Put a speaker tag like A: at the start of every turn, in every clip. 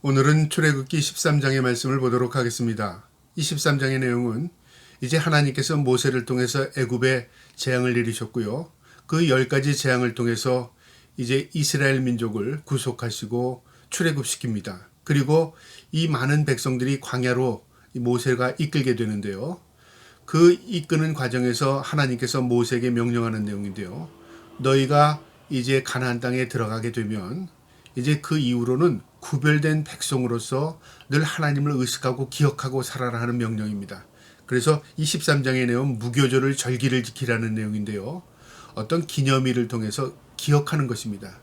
A: 오늘은 출애굽기 13장의 말씀을 보도록 하겠습니다. 이 13장의 내용은 이제 하나님께서 모세를 통해서 애굽에 재앙을 내리셨고요. 그 10가지 재앙을 통해서 이제 이스라엘 민족을 구속하시고 출애굽시킵니다. 그리고 이 많은 백성들이 광야로 모세가 이끌게 되는데요. 그 이끄는 과정에서 하나님께서 모세에게 명령하는 내용인데요. 너희가 이제 가나안 땅에 들어가게 되면 이제 그 이후로는 구별된 백성으로서 늘 하나님을 의식하고 기억하고 살아라 하는 명령입니다. 그래서 이 13장의 내용은 무교절을 절기를 지키라는 내용인데요. 어떤 기념일을 통해서 기억하는 것입니다.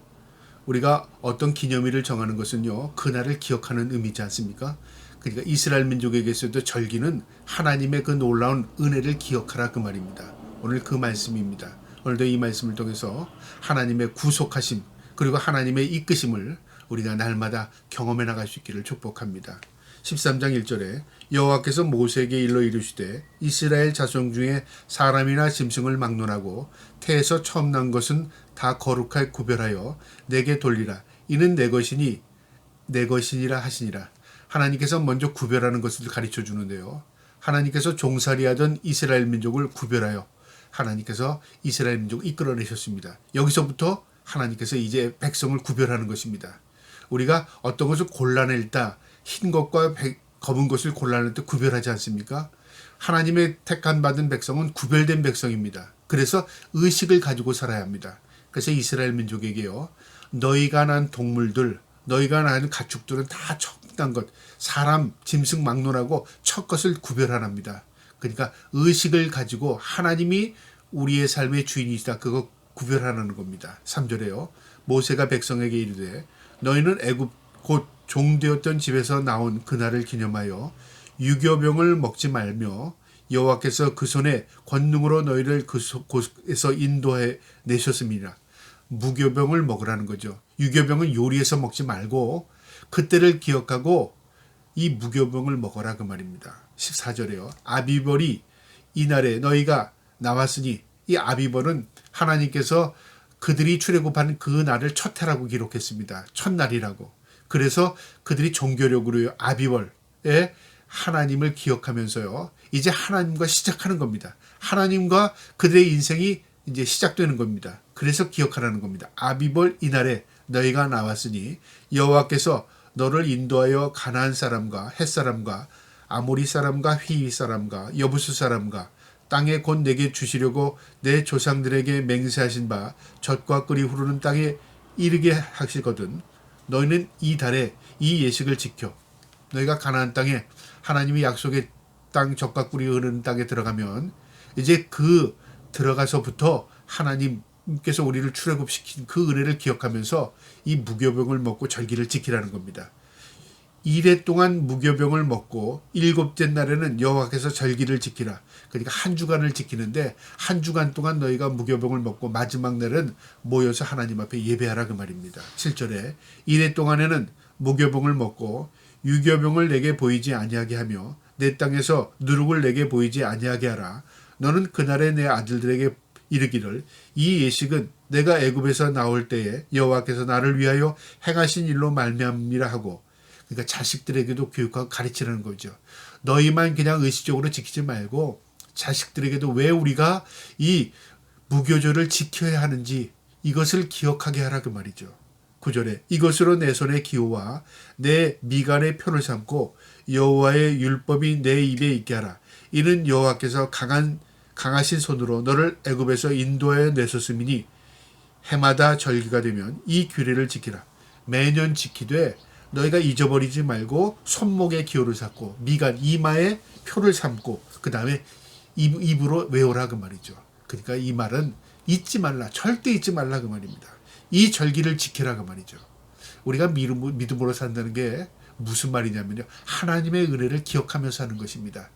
A: 우리가 어떤 기념일을 정하는 것은요, 그날을 기억하는 의미지 않습니까? 그러니까 이스라엘 민족에게서도 절기는 하나님의 그 놀라운 은혜를 기억하라 그 말입니다. 오늘 그 말씀입니다. 오늘도 이 말씀을 통해서 하나님의 구속하심 그리고 하나님의 이끄심을 우리가 날마다 경험해 나갈 수 있기를 축복합니다. 13장 1절에 여호와께서 모세에게 일러 이르시되 이스라엘 자손 중에 사람이나 짐승을 막론하고 태에서 처음 난 것은 다 거룩하게 구별하여 내게 돌리라. 이는 내 것이니 내 것이니라 하시니라. 하나님께서 먼저 구별하는 것을 가르쳐 주는데요. 하나님께서 종살이하던 이스라엘 민족을 구별하여 하나님께서 이스라엘 민족을 이끌어내셨습니다. 여기서부터 하나님께서 이제 백성을 구별하는 것입니다. 우리가 어떤 것을 골라낼 때 흰 것과 검은 것을 골라낼 때 구별하지 않습니까? 하나님의 택한 받은 백성은 구별된 백성입니다. 그래서 의식을 가지고 살아야 합니다. 그래서 이스라엘 민족에게요. 너희가 난 동물들, 너희가 난 가축들은 다 첫 난 것, 사람, 짐승 막론하고 첫 것을 구별하랍니다. 그러니까 의식을 가지고 하나님이 우리의 삶의 주인이시다. 그거 구별하라는 겁니다. 3절에요. 모세가 백성에게 이르되 너희는 애굽 곧 종되었던 집에서 나온 그날을 기념하여 유교병을 먹지 말며 여호와께서 그 손에 권능으로 너희를 그 곳에서 인도해 내셨습니다. 무교병을 먹으라는 거죠. 유교병은 요리해서 먹지 말고 그때를 기억하고 이 무교병을 먹어라 그 말입니다. 14절에요. 아비벌이 이날에 너희가 나왔으니 이 아비벌은 하나님께서 그들이 출애굽한 그 날을 첫 해라고 기록했습니다. 첫날이라고. 그래서 그들이 종교력으로 아비벌에 하나님을 기억하면서요. 이제 하나님과 시작하는 겁니다. 하나님과 그들의 인생이 이제 시작되는 겁니다. 그래서 기억하라는 겁니다. 아비벌 이날에 너희가 나왔으니 여호와께서 너를 인도하여 가나안 사람과 헷 사람과 아모리 사람과 휘위 사람과 여부수 사람과 땅에 곧 내게 주시려고 내 조상들에게 맹세하신 바 젖과 꿀이 흐르는 땅에 이르게 하시거든. 너희는 이 달에 이 예식을 지켜. 너희가 가나안 땅에 하나님이 약속의 땅 젖과 꿀이 흐르는 땅에 들어가면 이제 그 들어가서부터 하나님께서 우리를 출애굽시킨 그 은혜를 기억하면서 이 무교병을 먹고 절기를 지키라는 겁니다. 2회 동안 무교병을 먹고 7째 날에는 여호와께서 절기를 지키라. 그러니까 한 주간을 지키는데 한 주간 동안 너희가 무교병을 먹고 마지막 날은 모여서 하나님 앞에 예배하라 그 말입니다. 7절에 1회 동안에는 무교병을 먹고 유교병을 내게 보이지 아니하게 하며 내 땅에서 누룩을 내게 보이지 아니하게 하라. 너는 그날에 내 아들들에게 이르기를 이 예식은 내가 애굽에서 나올 때에 여호와께서 나를 위하여 행하신 일로 말미암이라 하고, 그러니까 자식들에게도 교육하고 가르치라는 거죠. 너희만 그냥 의식적으로 지키지 말고 자식들에게도 왜 우리가 이 무교절을 지켜야 하는지 이것을 기억하게 하라 그 말이죠. 9절에 이것으로 내 손에 기호와 내 미간에 표를 삼고 여호와의 율법이 내 입에 있게 하라. 이는 여호와께서 강하신 손으로 너를 애굽에서 인도하여 내셨음이니 해마다 절기가 되면 이 규례를 지키라. 매년 지키되 너희가 잊어버리지 말고 손목에 기호를 삼고 미간 이마에 표를 삼고 그 다음에 입으로 외우라 그 말이죠. 그러니까 이 말은 잊지 말라, 절대 잊지 말라 그 말입니다. 이 절기를 지키라 그 말이죠. 우리가 믿음으로 산다는 게 무슨 말이냐면요, 하나님의 은혜를 기억하면서 하는 것입니다.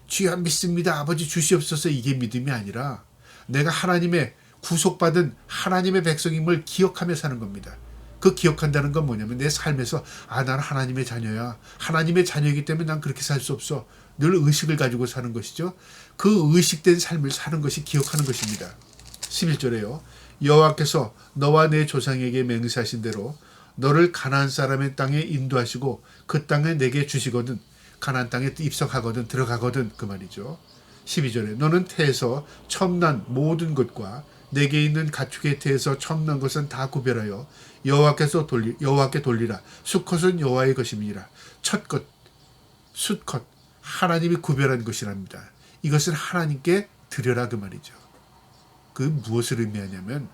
A: 주여 믿습니다, 아버지 주시옵소서, 이게 믿음이 아니라 내가 하나님의 구속받은 하나님의 백성임을 기억하며 사는 겁니다. 그 기억한다는 건 뭐냐면 내 삶에서 나는 하나님의 자녀야. 하나님의 자녀이기 때문에 난 그렇게 살 수 없어. 늘 의식을 가지고 사는 것이죠. 그 의식된 삶을 사는 것이 기억하는 것입니다. 11절에요. 여호와께서 너와 내 조상에게 맹세하신 대로 너를 가나안 사람의 땅에 인도하시고 그 땅에 내게 주시거든 가나안 땅에 입성하거든 들어가거든 그 말이죠. 12절에 너는 태에서 처음 난 모든 것과 내게 있는 가축의 태에서 처음 난 것은 다 구별하여 여호와께 돌리라. 수컷은 여호와의 것임이니라. 첫것 수컷 하나님이 구별한 것이랍니다. 이것은 하나님께 드려라 그 말이죠. 그 무엇을 의미하냐면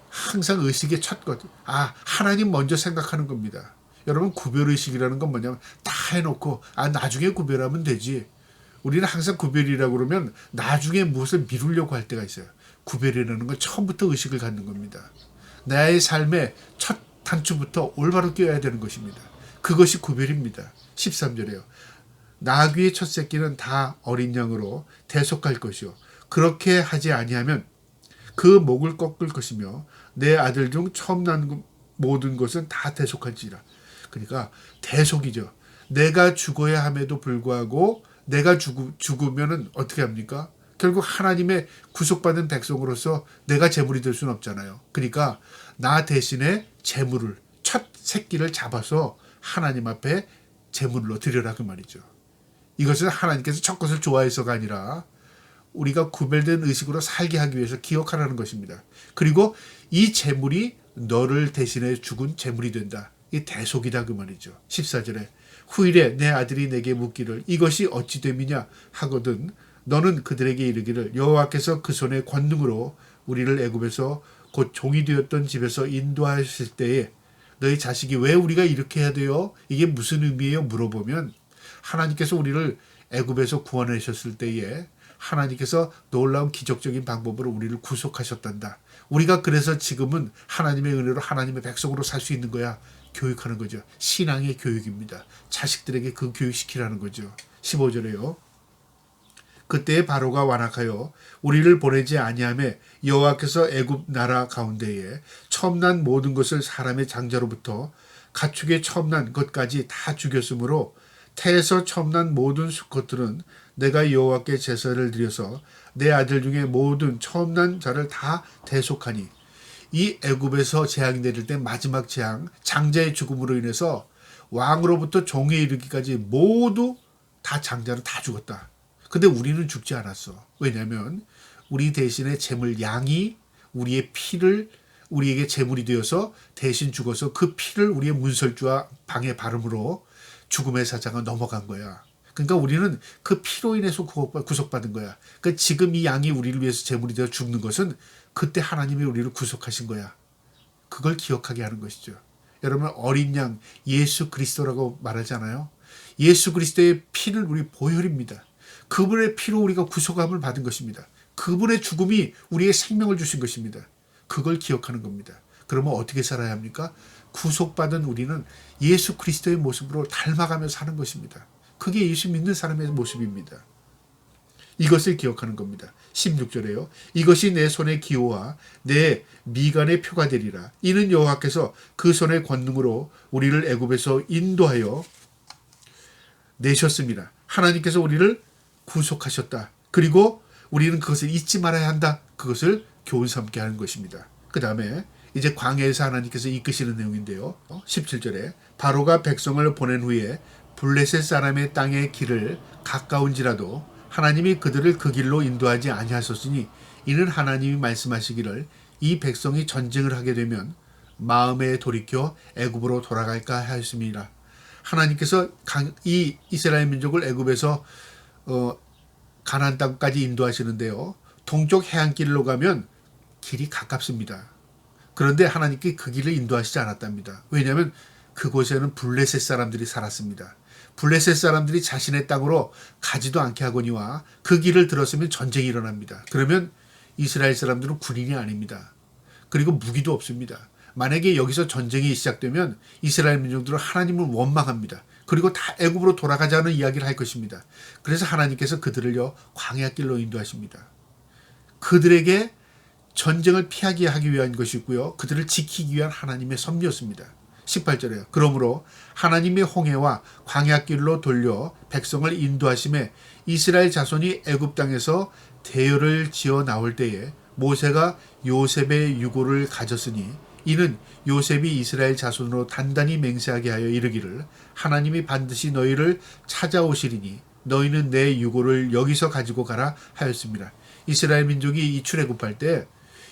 A: 항상 의식의 첫것 하나님 먼저 생각하는 겁니다. 여러분 구별의식이라는 건 뭐냐면 다 해놓고 나중에 구별하면 되지. 우리는 항상 구별이라고 그러면 나중에 무엇을 미루려고 할 때가 있어요. 구별이라는 건 처음부터 의식을 갖는 겁니다. 나의 삶의 첫 단추부터 올바로 끼워야 되는 것입니다. 그것이 구별입니다. 13절에요. 나귀의 첫 새끼는 다 어린 양으로 대속할 것이요 그렇게 하지 아니하면 그 목을 꺾을 것이며 내 아들 중 처음 난 모든 것은 다 대속할지라. 그러니까 대속이죠. 내가 죽어야 함에도 불구하고 내가 죽으면은 어떻게 합니까? 결국 하나님의 구속받은 백성으로서 내가 제물이 될 수는 없잖아요. 그러니까 나 대신에 제물을 첫 새끼를 잡아서 하나님 앞에 제물로 드려라 그 말이죠. 이것은 하나님께서 첫 것을 좋아해서가 아니라 우리가 구별된 의식으로 살게 하기 위해서 기억하라는 것입니다. 그리고 이 제물이 너를 대신해 죽은 제물이 된다. 이 대속이다 그 말이죠. 14절에 후일에 내 아들이 내게 묻기를 이것이 어찌 됨이냐 하거든 너는 그들에게 이르기를 여호와께서 그 손의 권능으로 우리를 애굽에서 곧 종이 되었던 집에서 인도하실 때에 너희 자식이 왜 우리가 이렇게 해야 돼요? 이게 무슨 의미예요? 물어보면 하나님께서 우리를 애굽에서 구원하셨을 때에 하나님께서 놀라운 기적적인 방법으로 우리를 구속하셨단다. 우리가 그래서 지금은 하나님의 은혜로 하나님의 백성으로 살 수 있는 거야. 교육하는 거죠. 신앙의 교육입니다. 자식들에게 그 교육시키라는 거죠. 15절에요. 그때 바로가 완악하여 우리를 보내지 아니하매 여호와께서 애굽 나라 가운데에 처음 난 모든 것을 사람의 장자로부터 가축의 처음 난 것까지 다 죽였으므로 태에서 처음 난 모든 수컷들은 내가 여호와께 제사를 드려서 내 아들 중에 모든 처음 난 자를 다 대속하니 이 애굽에서 재앙이 내릴 때 마지막 재앙 장자의 죽음으로 인해서 왕으로부터 종에 이르기까지 모두 다 장자는 다 죽었다. 근데 우리는 죽지 않았어. 왜냐하면 우리 대신에 제물 양이 우리의 피를 우리에게 제물이 되어서 대신 죽어서 그 피를 우리의 문설주와 방에 바름으로 죽음의 사자가 넘어간 거야. 그러니까 우리는 그 피로 인해서 구속받은 거야. 그러니까 지금 이 양이 우리를 위해서 제물이 되어 죽는 것은 그때 하나님이 우리를 구속하신 거야. 그걸 기억하게 하는 것이죠. 여러분 어린 양 예수 그리스도라고 말하잖아요. 예수 그리스도의 피는 우리 보혈입니다. 그분의 피로 우리가 구속함을 받은 것입니다. 그분의 죽음이 우리의 생명을 주신 것입니다. 그걸 기억하는 겁니다. 그러면 어떻게 살아야 합니까? 구속받은 우리는 예수 그리스도의 모습으로 닮아가며 사는 것입니다. 그게 예수 믿는 사람의 모습입니다. 이것을 기억하는 겁니다. 16절에요. 이것이 내 손의 기호와 내 미간의 표가 되리라. 이는 여호와께서 그 손의 권능으로 우리를 애굽에서 인도하여 내셨습니다. 하나님께서 우리를 구속하셨다. 그리고 우리는 그것을 잊지 말아야 한다. 그것을 교훈 삼게 하는 것입니다. 그 다음에 이제 광야에서 하나님께서 이끄시는 내용인데요. 17절에 바로가 백성을 보낸 후에 블레셋 사람의 땅의 길을 가까운지라도 하나님이 그들을 그 길로 인도하지 아니하셨으니 이는 하나님이 말씀하시기를 이 백성이 전쟁을 하게 되면 마음에 돌이켜 애굽으로 돌아갈까 하였습니다. 하나님께서 이 이스라엘 민족을 애굽에서 가나안 땅까지 인도하시는데요. 동쪽 해안길로 가면 길이 가깝습니다. 그런데 하나님께 그 길을 인도하시지 않았답니다. 왜냐하면 그곳에는 블레셋 사람들이 살았습니다. 블레셋 사람들이 자신의 땅으로 가지도 않게 하거니와 그 길을 들었으면 전쟁이 일어납니다. 그러면 이스라엘 사람들은 군인이 아닙니다. 그리고 무기도 없습니다. 만약에 여기서 전쟁이 시작되면 이스라엘 민족들은 하나님을 원망합니다. 그리고 다 애굽으로 돌아가자는 이야기를 할 것입니다. 그래서 하나님께서 그들을요 광야길로 인도하십니다. 그들에게 전쟁을 피하게 하기 위한 것이고요. 그들을 지키기 위한 하나님의 섭리였습니다. 18절에요. 그러므로 하나님의 홍해와 광야길로 돌려 백성을 인도하심에 이스라엘 자손이 애굽 땅에서 대열을 지어 나올 때에 모세가 요셉의 유고를 가졌으니 이는 요셉이 이스라엘 자손으로 단단히 맹세하게 하여 이르기를 하나님이 반드시 너희를 찾아오시리니 너희는 내 유고를 여기서 가지고 가라 하였습니다. 이스라엘 민족이 이 출애굽할 때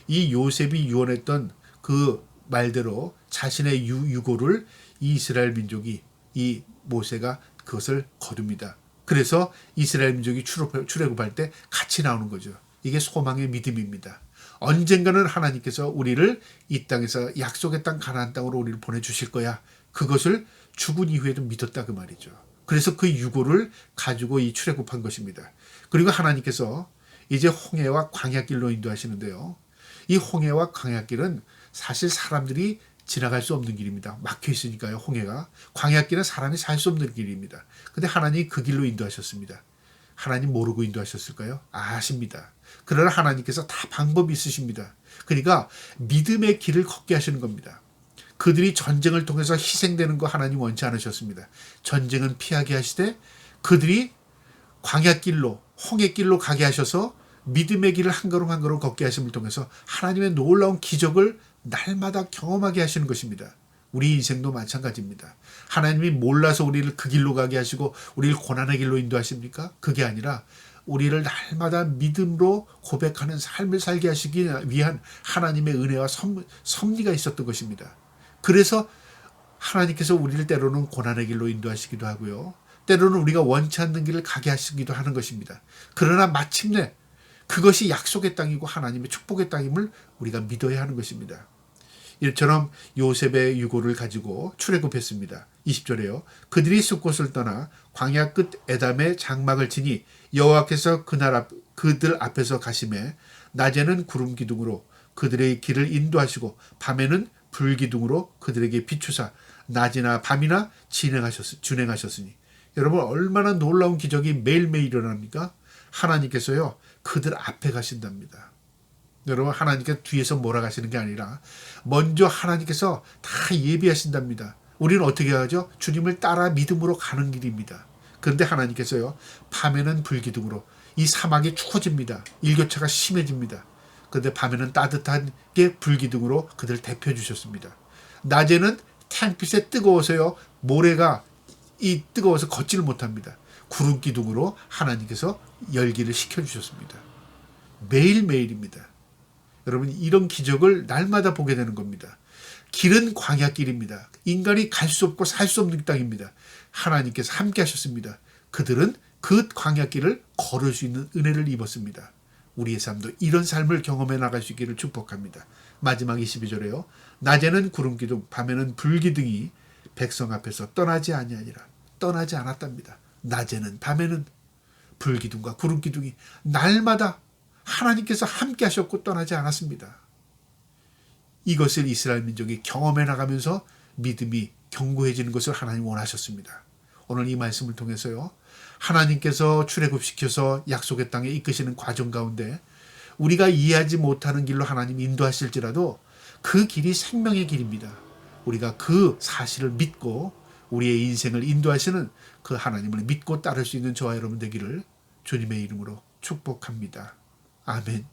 A: 이 요셉이 유언했던 그 말대로 자신의 유고를 이 이스라엘 민족이 이 모세가 그것을 거둡니다. 그래서 이스라엘 민족이 출애굽할 때 같이 나오는 거죠. 이게 소망의 믿음입니다. 언젠가는 하나님께서 우리를 이 땅에서 약속의 땅 가나안 땅으로 우리를 보내주실 거야. 그것을 죽은 이후에도 믿었다 그 말이죠. 그래서 그 유고를 가지고 이 출애굽한 것입니다. 그리고 하나님께서 이제 홍해와 광야길로 인도하시는데요. 이 홍해와 광야길은 사실 사람들이 지나갈 수 없는 길입니다. 막혀 있으니까요. 홍해가. 광야길은 사람이 살 수 없는 길입니다. 근데 하나님이 그 길로 인도하셨습니다. 하나님 모르고 인도하셨을까요? 아십니다. 그러나 하나님께서 다 방법이 있으십니다. 그러니까 믿음의 길을 걷게 하시는 겁니다. 그들이 전쟁을 통해서 희생되는 거 하나님 원치 않으셨습니다. 전쟁은 피하게 하시되 그들이 광야길로 홍해길로 가게 하셔서 믿음의 길을 한 걸음 한 걸음 걷게 하심을 통해서 하나님의 놀라운 기적을 날마다 경험하게 하시는 것입니다. 우리 인생도 마찬가지입니다. 하나님이 몰라서 우리를 그 길로 가게 하시고 우리를 고난의 길로 인도하십니까? 그게 아니라 우리를 날마다 믿음으로 고백하는 삶을 살게 하시기 위한 하나님의 은혜와 섭리가 있었던 것입니다. 그래서 하나님께서 우리를 때로는 고난의 길로 인도하시기도 하고요. 때로는 우리가 원치 않는 길을 가게 하시기도 하는 것입니다. 그러나 마침내 그것이 약속의 땅이고 하나님의 축복의 땅임을 우리가 믿어야 하는 것입니다. 이처럼 요셉의 유고를 가지고 출애굽했습니다. 20절에요. 그들이 숫곳을 떠나 광야 끝 에담의 장막을 치니 여호와께서 그들 앞에서 가시매 낮에는 구름 기둥으로 그들의 길을 인도하시고 밤에는 불 기둥으로 그들에게 비추사 낮이나 밤이나 준행하셨으니 여러분 얼마나 놀라운 기적이 매일매일 일어납니까? 하나님께서요 그들 앞에 가신답니다. 여러분 하나님께서 뒤에서 몰아가시는 게 아니라 먼저 하나님께서 다 예비하신답니다. 우리는 어떻게 하죠? 주님을 따라 믿음으로 가는 길입니다. 그런데 하나님께서요 밤에는 불기둥으로 이 사막이 추워집니다. 일교차가 심해집니다. 그런데 밤에는 따뜻하게 불기둥으로 그들을 데펴주셨습니다. 낮에는 태양빛에 뜨거워서요 모래가 이 뜨거워서 걷지를 못합니다. 구름 기둥으로 하나님께서 열기를 시켜주셨습니다. 매일매일입니다. 여러분 이런 기적을 날마다 보게 되는 겁니다. 길은 광야길입니다. 인간이 갈 수 없고 살 수 없는 땅입니다. 하나님께서 함께 하셨습니다. 그들은 그 광야길을 걸을 수 있는 은혜를 입었습니다. 우리의 삶도 이런 삶을 경험해 나갈 수 있기를 축복합니다. 마지막 22절에요. 낮에는 구름기둥 밤에는 불기둥이 백성 앞에서 떠나지 아니하니라. 떠나지 않았답니다. 낮에는 밤에는 불기둥과 구름기둥이 날마다 하나님께서 함께 하셨고 떠나지 않았습니다. 이것을 이스라엘 민족이 경험해 나가면서 믿음이 견고해지는 것을 하나님 원하셨습니다. 오늘 이 말씀을 통해서요. 하나님께서 출애굽시켜서 약속의 땅에 이끄시는 과정 가운데 우리가 이해하지 못하는 길로 하나님 인도하실지라도 그 길이 생명의 길입니다. 우리가 그 사실을 믿고 우리의 인생을 인도하시는 그 하나님을 믿고 따를 수 있는 저와 여러분 되기를 주님의 이름으로 축복합니다. 아멘.